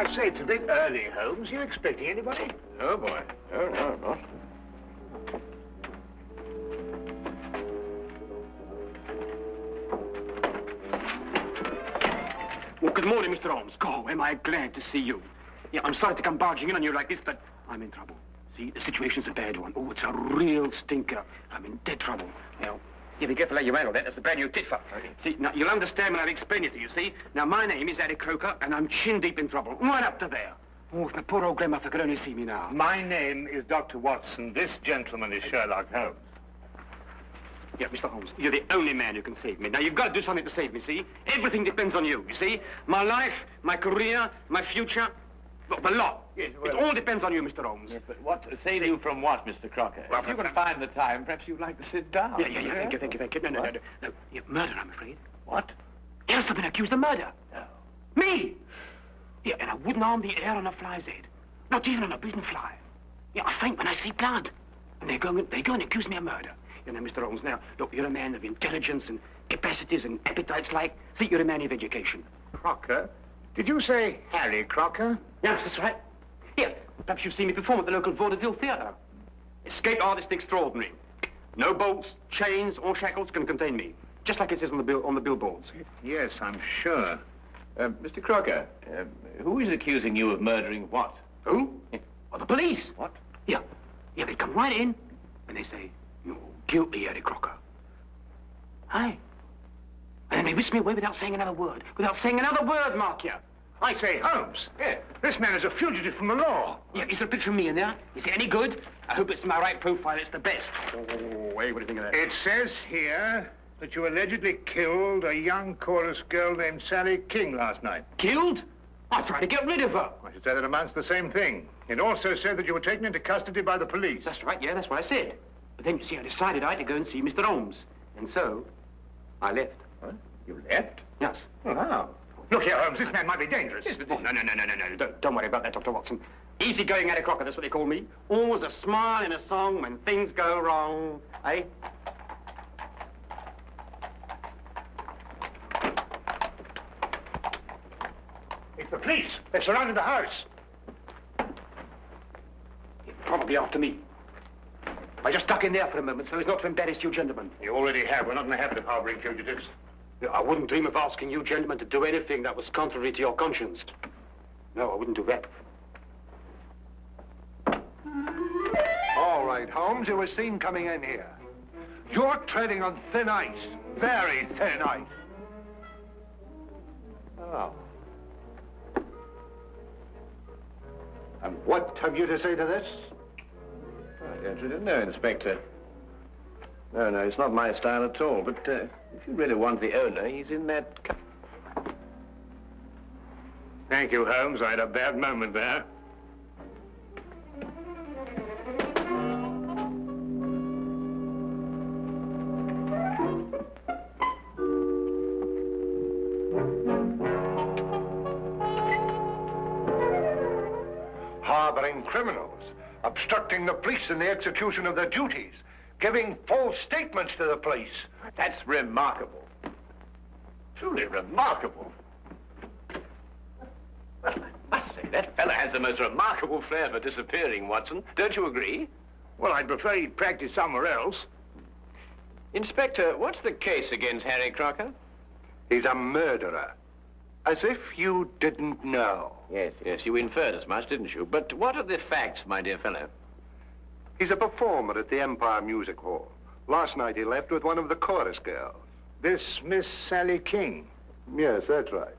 I say, it's a bit early, Holmes. You expecting anybody? No, boy. No, not. Well, good morning, Mr. Holmes. God, am I glad to see you. Yeah, I'm sorry to come barging in on you like this, but I'm in trouble. See, the situation's a bad one. Oh, it's a real stinker. I'm in dead trouble. Now, you be careful how you handle that. That's a brand new tit for. See, now, you'll understand when I explain it to you, see? Now, my name is Arthur Crocker, and I'm chin-deep in trouble. Right up to there. Oh, if my poor old grandmother could only see me now. My name is Dr. Watson. This gentleman is Sherlock Holmes. Yeah, Mr. Holmes, you're the only man who can save me. Now, you've got to do something to save me, see? Everything depends on you see? My life, my career, my future, the law. Yes, well, it all depends on you, Mr. Holmes. Yes, but what save you from what, Mr. Crocker? Well, if you can find the time, perhaps you'd like to sit down. Yeah. Thank you. No. Yeah, murder, I'm afraid. What? Yes, I've been accused of murder. No. Me! Yeah, and I wouldn't harm the air on a fly's head. Not even on a prison fly. Yeah, I faint when I see blood. And they go and accuse me of murder. You know, Mr. Holmes, now, look, you're a man of intelligence and capacities and appetites like... See, you're a man of education. Crocker? Did you say Harry Crocker? Yes, that's right. Here, perhaps you've seen me perform at the local vaudeville theatre. Escape artist extraordinary. No bolts, chains, or shackles can contain me. Just like it says on the billboards. Yes, I'm sure. Mr. Crocker, who is accusing you of murdering what? Who? Well, the police. What? Yeah, they come right in, and they say, you're guilty, Harry Crocker. Aye. And then they whisk me away without saying another word. Mark you. I say, Holmes. Yeah. This man is a fugitive from the law. Yeah, is there a picture of me in there? Is it any good? I hope it's my right profile. It's the best. Oh, hey, what do you think of that? It says here that you allegedly killed a young chorus girl named Sally King last night. Killed? I tried to get rid of her. I should say that amounts to the same thing. It also said that you were taken into custody by the police. That's right, yeah, that's what I said. But then, you see, I decided I had to go and see Mr. Holmes. And so, I left. What? You left? Yes. Well, how? Look here, Holmes, this man might be dangerous. Yes, but no. Don't worry about that, Dr. Watson. Easy-going Harry Crocker, that's what they call me. Always a smile in a song when things go wrong. Eh? It's the police. They've surrounded the house. You're probably after me. I just duck in there for a moment so as not to embarrass you gentlemen. You already have. We're not in the habit of harboring fugitives. I wouldn't dream of asking you gentlemen to do anything that was contrary to your conscience. No, I wouldn't do that. All right, Holmes, you were seen coming in here. You're treading on thin ice. Very thin ice. Oh. And what have you to say to this? I don't really know, Inspector. No, it's not my style at all. But if you really want the owner, he's in that... Thank you, Holmes. I had a bad moment there. Harboring criminals, obstructing the police in the execution of their duties, giving false statements to the police. That's remarkable. Truly remarkable. Well, I must say, that fellow has the most remarkable flair for disappearing, Watson. Don't you agree? Well, I'd prefer he'd practice somewhere else. Inspector, what's the case against Harry Crocker? He's a murderer. As if you didn't know. Yes, you inferred as much, didn't you? But what are the facts, my dear fellow? He's a performer at the Empire Music Hall. Last night he left with one of the chorus girls. This Miss Sally King? Yes, that's right.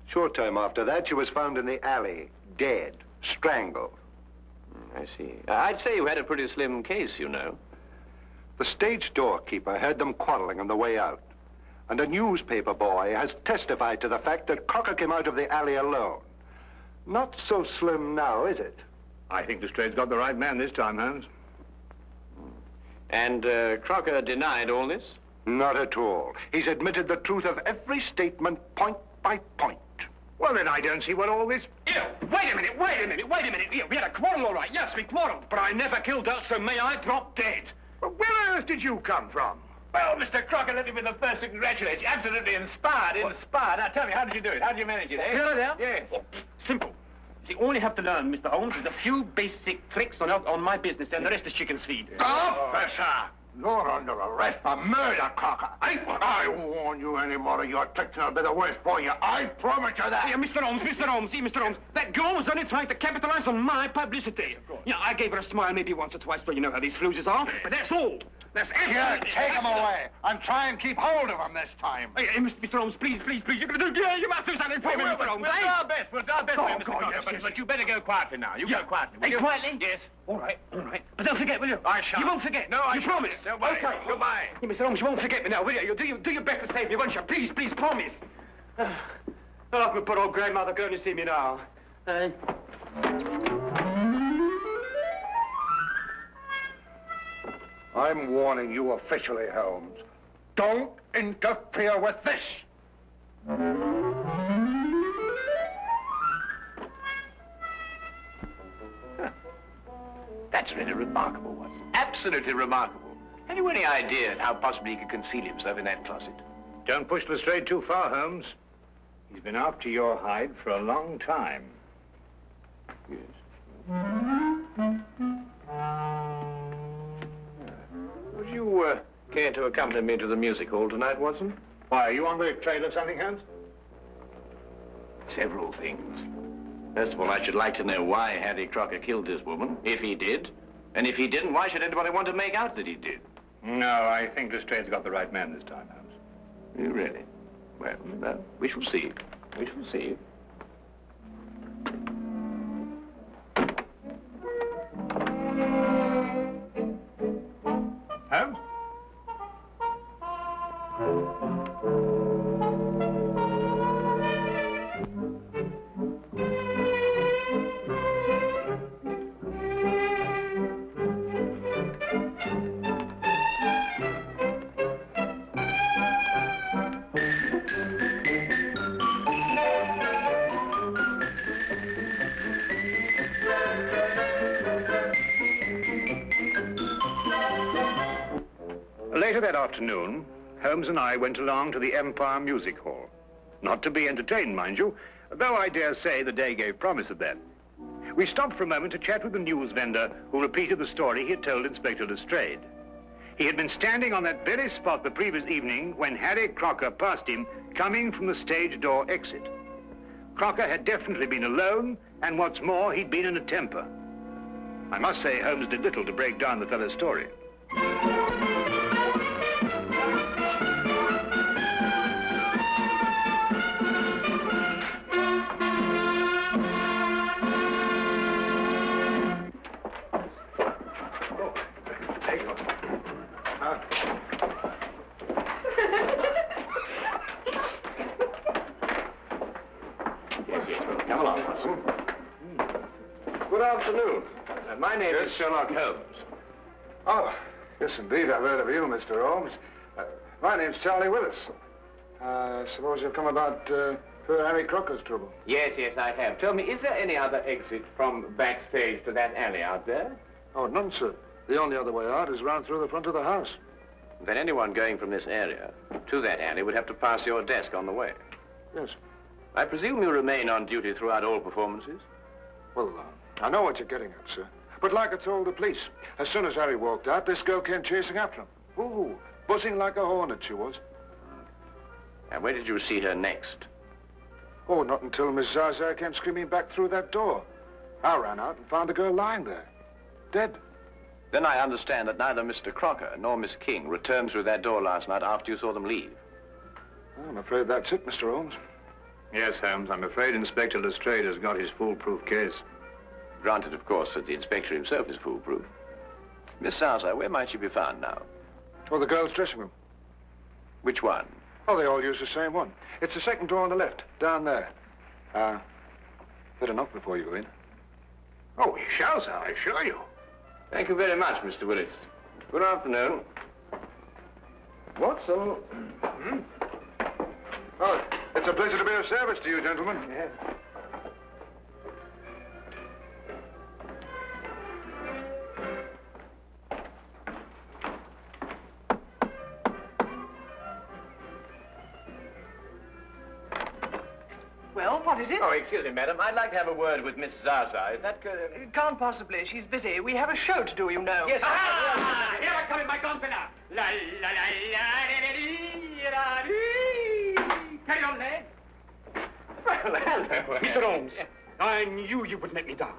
Short time after that, she was found in the alley, dead, strangled. I see. I'd say you had a pretty slim case, you know. The stage doorkeeper heard them quarreling on the way out. And a newspaper boy has testified to the fact that Crocker came out of the alley alone. Not so slim now, is it? I think Lestrade's got the right man this time, Holmes. And Crocker denied all this? Not at all. He's admitted the truth of every statement, point by point. Well, then I don't see what all this... Here, wait a minute. Here, we had a quarrel, all right. Yes, we quarreled. But I never killed her, so may I drop dead. Well, where on earth did you come from? Well, Mr. Crocker, let me be the first to congratulate you. Absolutely inspired. Now, tell me, how did you do it? How did you manage it, eh? Yes. Oh, simple. See, all you have to learn, Mr. Holmes, is a few basic tricks on my business, and the rest is chicken's feed. Officer! You're under arrest for murder, Crocker. I warn you any more of your tricks and I'll be the worst for you. I promise you that. Yeah, Mr. Holmes, see, Mr. Holmes, that girl was only trying to capitalize on my publicity. Of course. Yeah, I gave her a smile maybe once or twice, but you know how these floozes are. But that's all. That's absolutely... Here, take him away and try and keep hold of him this time. Hey, Mr. Holmes, please, you're going to do... Yeah, you must do something for me, Mr. Holmes. We'll do our best. We'll do our best, Mr. Crocker. Yes. But you better go quietly now. You go quietly. Hey, quietly? Yes. All right. But don't forget, will you? I shan't. You won't forget. No, I You shan't. promise? Don't worry. Okay. Goodbye. Yeah, Mr. Holmes, you won't forget me now, will you? You'll do your best to save me, won't you? Please, promise. Oh, my poor old grandmother going to see me now. I'm warning you officially, Holmes. Don't interfere with this. That's really remarkable, wasn't it? Absolutely remarkable. Have you any idea how possibly he could conceal himself in that closet? Don't push Lestrade too far, Holmes. He's been after your hide for a long time. Yes. Would you care to accompany me to the music hall tonight, Watson? Why, are you on the trail of something, Holmes? Several things. First of all, I should like to know why Harry Crocker killed this woman, if he did. And if he didn't, why should anybody want to make out that he did? No, I think Lestrade's got the right man this time, Holmes. You really? Well, we shall see. We shall see. Holmes? Later that afternoon, Holmes and I went along to the Empire Music Hall. Not to be entertained, mind you, though I dare say the day gave promise of that. We stopped for a moment to chat with the news vendor who repeated the story he had told Inspector Lestrade. He had been standing on that very spot the previous evening when Harry Crocker passed him coming from the stage door exit. Crocker had definitely been alone, and what's more, he'd been in a temper. I must say Holmes did little to break down the fellow's story. Come along, Watson. Good afternoon. My name is Sherlock Holmes. Oh, yes, indeed. I've heard of you, Mr. Holmes. My name's Charlie Willis. I suppose you've come about poor Harry Crocker's trouble. Yes, I have. Tell me, is there any other exit from backstage to that alley out there? Oh, none, sir. The only other way out is round through the front of the house. Then anyone going from this area to that alley would have to pass your desk on the way. Yes. I presume you remain on duty throughout all performances? Well, I know what you're getting at, sir. But like I told the police, as soon as Harry walked out, this girl came chasing after him. Ooh, buzzing like a hornet she was. And where did you see her next? Oh, not until Miss Zaza came screaming back through that door. I ran out and found the girl lying there, dead. Then I understand that neither Mr. Crocker nor Miss King returned through that door last night after you saw them leave. I'm afraid that's it, Mr. Holmes. Yes, Holmes, I'm afraid Inspector Lestrade has got his foolproof case. Granted, of course, that the inspector himself is foolproof. Miss Zaza, where might she be found now? Oh, the girl's dressing room. Which one? Oh, they all use the same one. It's the second door on the left, down there. Better knock before you go in. Oh, we shall, sir, I assure you. Thank you very much, Mr. Willis. Good afternoon. Watson. Oh, it's a pleasure to be of service to you, gentlemen. Yes. What is it? Oh, excuse me, madam. I'd like to have a word with Miss Zaza. Is that good? Can't possibly. She's busy. We have a show to do, you know. Yes, Ah! Here I come in my gonfalon. La la la la la la. Carry on, lad. Well, hello. Mr. Holmes, I knew you would let me down.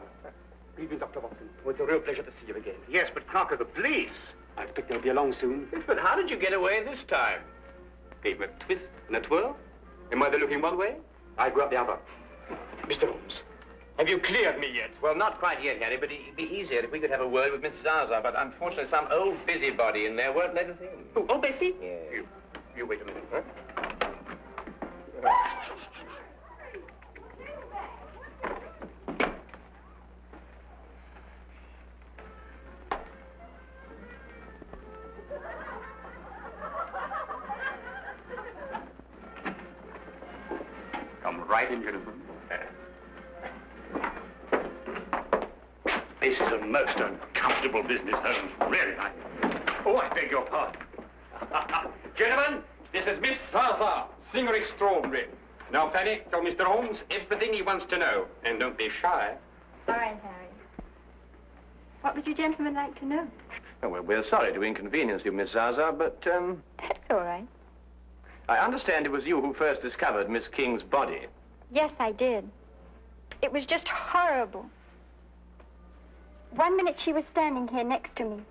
Even Dr. Watson, it was a real pleasure to see you again. Yes, but Crocker, the police. I expect they'll be along soon. But how did you get away this time? Gave a twist and a twirl. Am I the looking one way? I go up the other. Mr. Holmes, have you cleared me yet? Well, not quite yet, Harry, but it'd be easier if we could have a word with Miss Zaza. But unfortunately, some old busybody in there won't let us in. Oh, Bessie? Yes. You wait a minute, huh? Come right in, gentlemen. This is a most uncomfortable business, Holmes. Really, Oh, I beg your pardon. Gentlemen, this is Miss Zaza, singer extraordinary. Now, Fanny, tell Mr. Holmes everything he wants to know. And don't be shy. All right, Harry. What would you gentlemen like to know? Oh, well, we're sorry to inconvenience you, Miss Zaza, but, That's all right. I understand it was you who first discovered Miss King's body. Yes, I did. It was just horrible. One minute she was standing here next to me,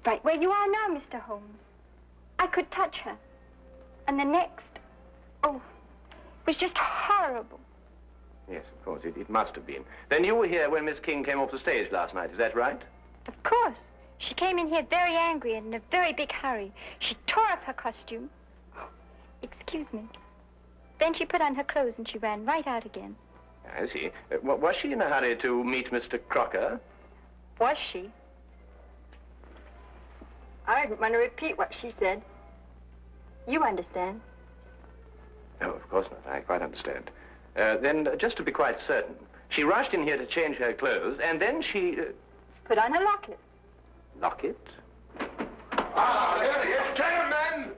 right where you are now, Mr. Holmes. I could touch her. And the next, oh, it was just horrible. Yes, of course, it must have been. Then you were here when Miss King came off the stage last night, is that right? Of course. She came in here very angry and in a very big hurry. She tore up her costume. Excuse me. Then she put on her clothes and she ran right out again. I see. Was she in a hurry to meet Mr. Crocker? Was she? I didn't want to repeat what she said. You understand. No, of course not. I quite understand. Then, just to be quite certain, she rushed in here to change her clothes, and then she... Put on a locket. Locket? Ah, there he is. Gentlemen!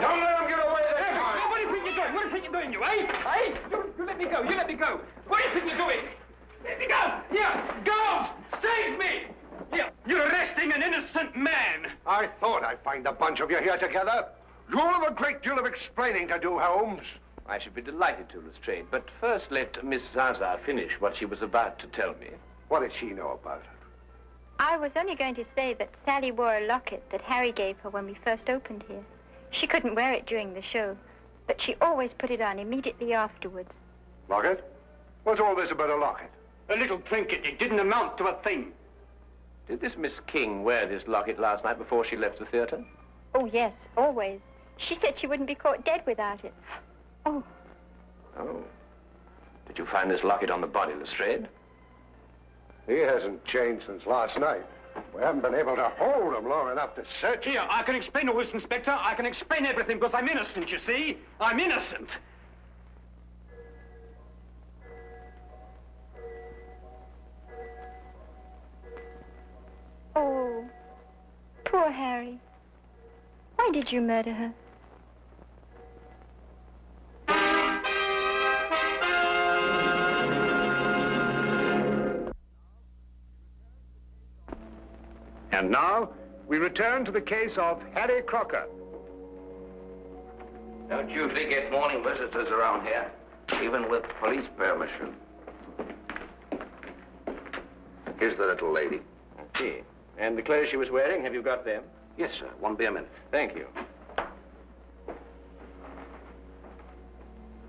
Don't let him get away this time. What do you think you're doing? What do you think you're doing, you, eh? You let me go. You let me go. What do you think you're doing? Let me go! Here! Go! Save me! Here! You're arresting an innocent man! I thought I'd find a bunch of you here together. You'll have a great deal of explaining to do, Holmes. I should be delighted to, Lestrade, but first let Miss Zaza finish what she was about to tell me. What does she know about it? I was only going to say that Sally wore a locket that Harry gave her when we first opened here. She couldn't wear it during the show, but she always put it on immediately afterwards. Locket? What's all this about a locket? A little trinket. It didn't amount to a thing. Did this Miss King wear this locket last night before she left the theater? Oh, yes, always. She said she wouldn't be caught dead without it. Oh. Oh. Did you find this locket on the body, Lestrade? He hasn't changed since last night. We haven't been able to hold him long enough to search him. Here, I can explain all this, Inspector. I can explain everything because I'm innocent, you see. I'm innocent. Oh, poor Harry. Why did you murder her? And now, we return to the case of Harry Crocker. Don't usually get morning visitors around here, even with police permission. Here's the little lady. I see. And the clothes she was wearing, have you got them? Yes, sir. Won't be a minute. Thank you.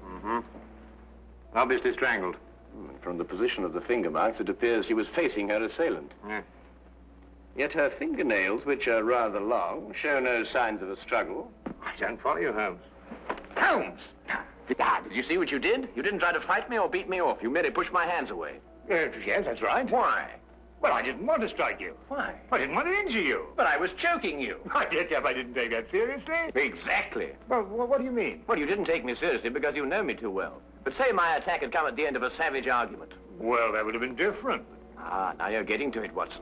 Mm-hmm. Obviously strangled. From the position of the finger marks, it appears she was facing her assailant. Yeah. Yet her fingernails, which are rather long, show no signs of a struggle. I don't follow you, Holmes. Holmes! Did you see what you did? You didn't try to fight me or beat me off. You merely pushed my hands away. Yes, that's right. Why? Well, I didn't want to strike you. Why? I didn't want to injure you. But I was choking you. I did, Jeff. I didn't take that seriously. Exactly. Well, what do you mean? Well, you didn't take me seriously because you know me too well. But say my attack had come at the end of a savage argument. Well, that would have been different. Ah, now you're getting to it, Watson.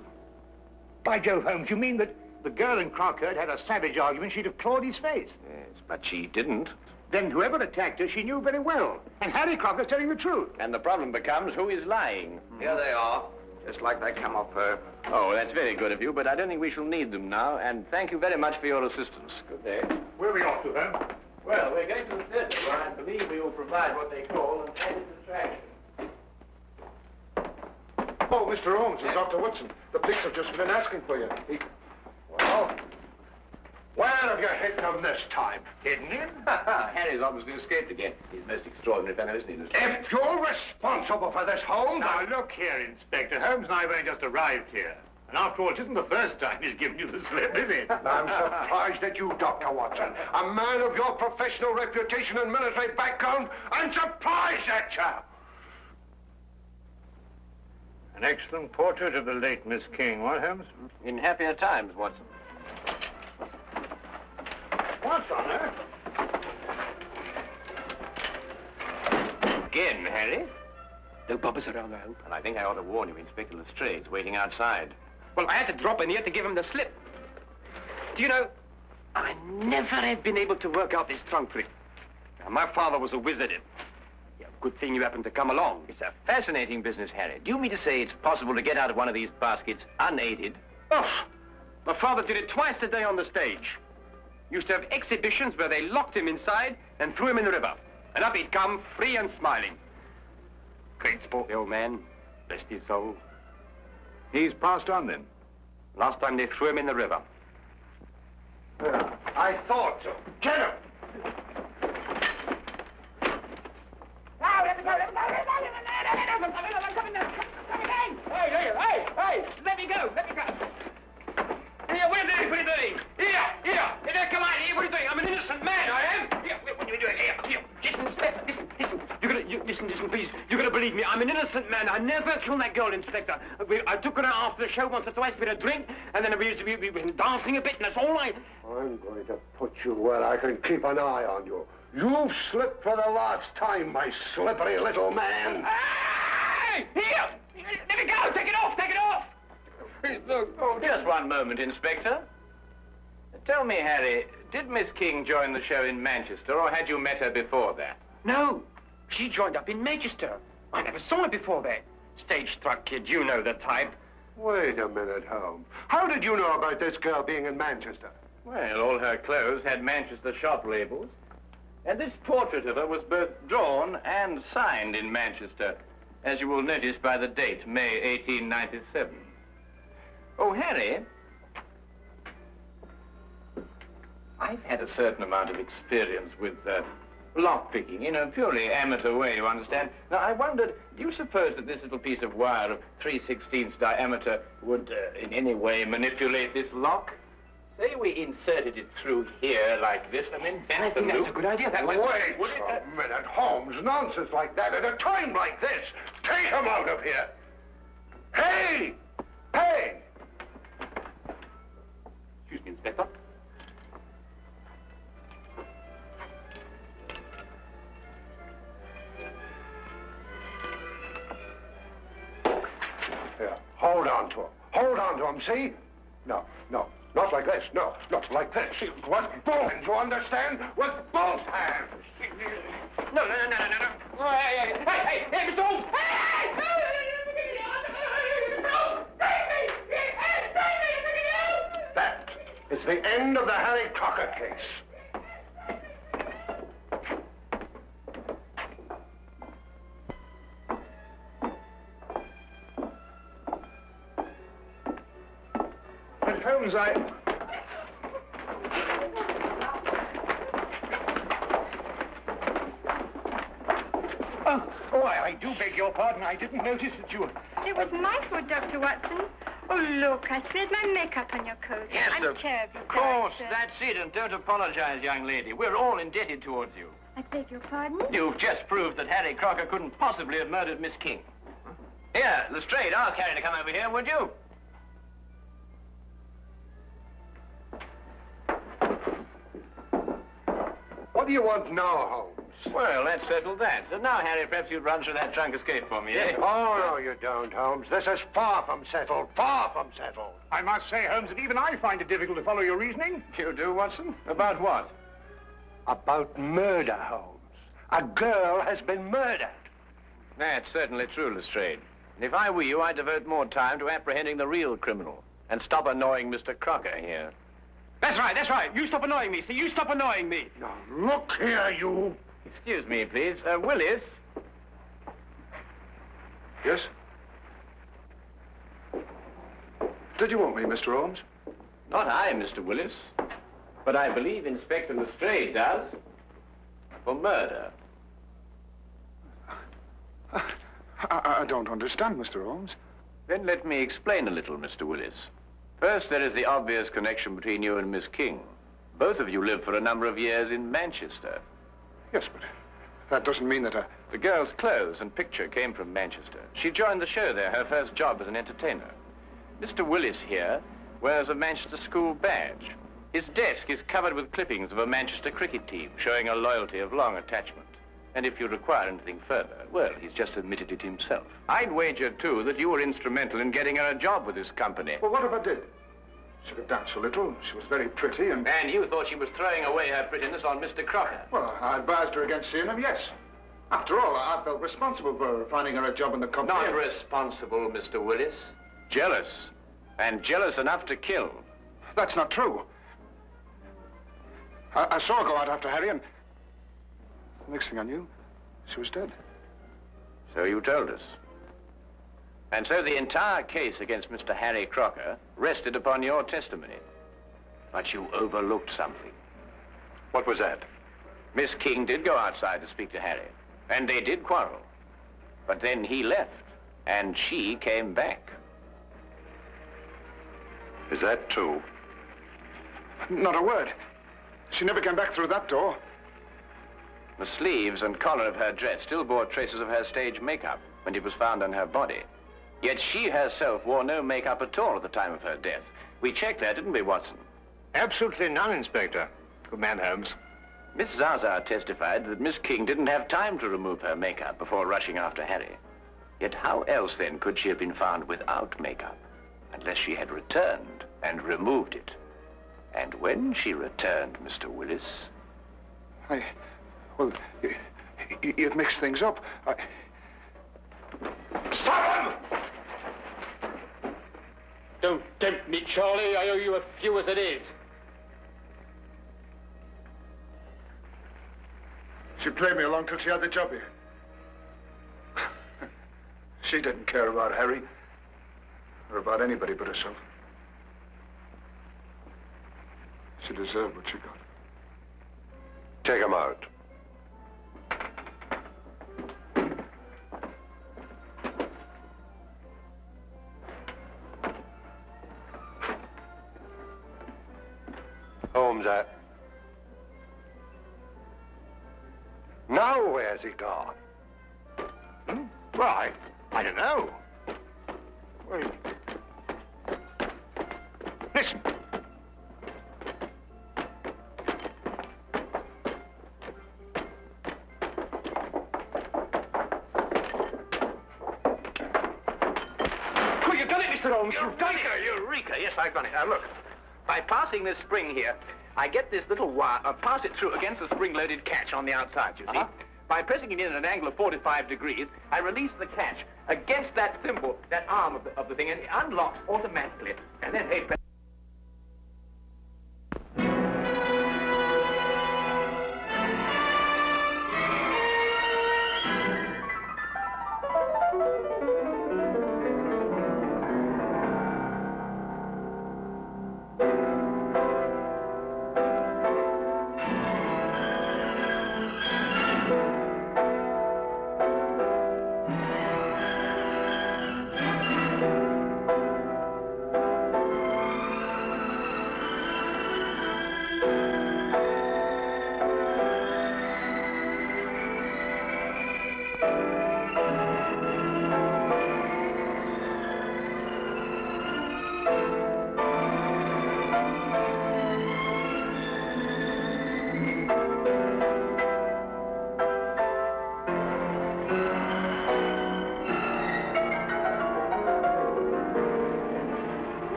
By Jove, Holmes, you mean that the girl in Crocker had had a savage argument, she'd have clawed his face? Yes, but she didn't. Then whoever attacked her, she knew very well. And Harry Crocker's telling the truth. And the problem becomes who is lying. Here they are, just like they come off her. Oh, that's very good of you, but I don't think we shall need them now. And thank you very much for your assistance. Good day. Where are we off to, Holmes? Well, we're going to the theatre, where I believe we will provide what they call an added attraction. Oh, Mr. Holmes and Dr. Watson. The police have just been asking for you. Well, where have you hidden this time? Hidden him? Harry's obviously escaped again. He's a most extraordinary fellow, isn't he, Lestrade? If you're responsible for this, Holmes... Now, look here, Inspector. Holmes and I have only just arrived here. And after all, it isn't the first time he's given you the slip, is it? I'm surprised at you, Dr. Watson. A man of your professional reputation and military background. I'm surprised at you. An excellent portrait of the late Miss King, what, Holmes? In happier times, Watson. What's on her? Again, Harry? No bobbers around, I hope. Well, I think I ought to warn you, Inspector Lestrade's waiting outside. Well, I had to drop in here to give him the slip. Do you know, I never have been able to work out this trunk trick. Now, my father was a wizard. Yeah, good thing you happened to come along. It's a fascinating business, Harry. Do you mean to say it's possible to get out of one of these baskets unaided? Oh, my father did it twice a day on the stage. Used to have exhibitions where they locked him inside and threw him in the river. And up he'd come, free and smiling. Great sport, the old man. Bless his soul. He's passed on, then? Last time they threw him in the river. Yeah, I thought so. Get him! Now, let me go, let me go, let me go, I'm coming down. Hey, let me go. Here, what are you doing? Here, come on, here, what are you doing? I'm an innocent man, I am. Here, what are you doing? Here, listen, Inspector, listen, please. You're gonna believe me. I'm an innocent man. I never killed that girl, Inspector. I took her out after the show once or twice for a drink, and then we've been dancing a bit, and that's all I... I'm going to put you where I can keep an eye on you. You've slipped for the last time, my slippery little man. Hey! Here! Let me go! Take it off! Oh, just one moment, Inspector. Tell me, Harry, did Miss King join the show in Manchester, or had you met her before that? No, she joined up in Manchester. I never saw her before that. Stage-struck kid, you know the type. Wait a minute, Holmes. How did you know about this girl being in Manchester? Well, all her clothes had Manchester shop labels. And this portrait of her was both drawn and signed in Manchester, as you will notice by the date, May 1897. Oh, Harry, I've had a certain amount of experience with lockpicking in a purely amateur way, you understand. Now, I wondered, do you suppose that this little piece of wire of 3/16 diameter would in any way manipulate this lock? Say we inserted it through here like this and then bent the loop. That's a good idea. That Wait a minute, Holmes. Nonsense like that at a time like this. Take him out of here. Hey! Excuse me, Inspector. Here, hold on to him, see? No, not like this. No, not like this. With both hands, you understand? With both hands. No. Hey, Mr. Holmes! That is the end of the Harry Crocker case. But Holmes, I do beg your pardon. I didn't notice that you... It was my fault, Dr. Watson. Oh, look, I spilled my makeup on your coat. Yes, I'm terribly of course, sorry, sir. that's it, and don't apologize, young lady. We're all indebted towards you. I beg your pardon? You've just proved that Harry Crocker couldn't possibly have murdered Miss King. Here, Lestrade, ask Harry to come over here, would you? What do you want now, Holmes? Well, let's settle that. So now, Harry, perhaps you'd run through that trunk escape for me, eh? Oh, no, you don't, Holmes. This is far from settled. I must say, Holmes, that even I find it difficult to follow your reasoning. You do, Watson? About what? About murder, Holmes. A girl has been murdered. That's certainly true, Lestrade. And if I were you, I'd devote more time to apprehending the real criminal and stop annoying Mr. Crocker here. That's right, that's right. You stop annoying me. See, you stop annoying me. Now, look here, you... Excuse me, please. Willis? Yes? Did you want me, Mr. Holmes? Not I, Mr. Willis. But I believe Inspector Lestrade does. For murder. I don't understand, Mr. Holmes. Then let me explain a little, Mr. Willis. First, there is the obvious connection between you and Miss King. Both of you lived for a number of years in Manchester. Yes, but that doesn't mean that The girl's clothes and picture came from Manchester. She joined the show there, her first job as an entertainer. Mr. Willis here wears a Manchester school badge. His desk is covered with clippings of a Manchester cricket team, showing a loyalty of long attachment. And if you require anything further, well, he's just admitted it himself. I'd wager, too, that you were instrumental in getting her a job with this company. Well, what if I did? She could dance a little. She was very pretty and... And you thought she was throwing away her prettiness on Mr. Crocker. Well, I advised her against seeing him, yes. After all, I felt responsible for finding her a job in the company. Not responsible, Mr. Willis. Jealous. And jealous enough to kill. That's not true. I saw her go out after Harry, and the next thing I knew, she was dead. So you told us. And so the entire case against Mr. Harry Crocker rested upon your testimony. But you overlooked something. What was that? Miss King did go outside to speak to Harry, and they did quarrel. But then he left, and she came back. Is that true? Not a word. She never came back through that door. The sleeves and collar of her dress still bore traces of her stage makeup when it was found on her body. Yet she herself wore no makeup at all at the time of her death. We checked that, didn't we, Watson? Absolutely none, Inspector. Good man, Holmes. Miss Zaza testified that Miss King didn't have time to remove her makeup before rushing after Harry. Yet how else, then, could she have been found without makeup? Unless she had returned and removed it. And when she returned, Mr. Willis... Well, you've mixed things up. Stop him! Don't tempt me, Charlie. I owe you a few as it is. She played me along till she had the job here. She didn't care about Harry, or about anybody but herself. She deserved what she got. Take him out. Holmes, now where's he gone? Well, I don't know. Well, listen. Oh, you've done it, Mr. Holmes. You've done it. Eureka! Yes, I've done it. Now, look. By passing this spring here, I get this little wire, pass it through against the spring-loaded catch on the outside, you see? By pressing it in at an angle of 45 degrees, I release the catch against that thimble, that arm of the thing, and it unlocks automatically. And then, hey...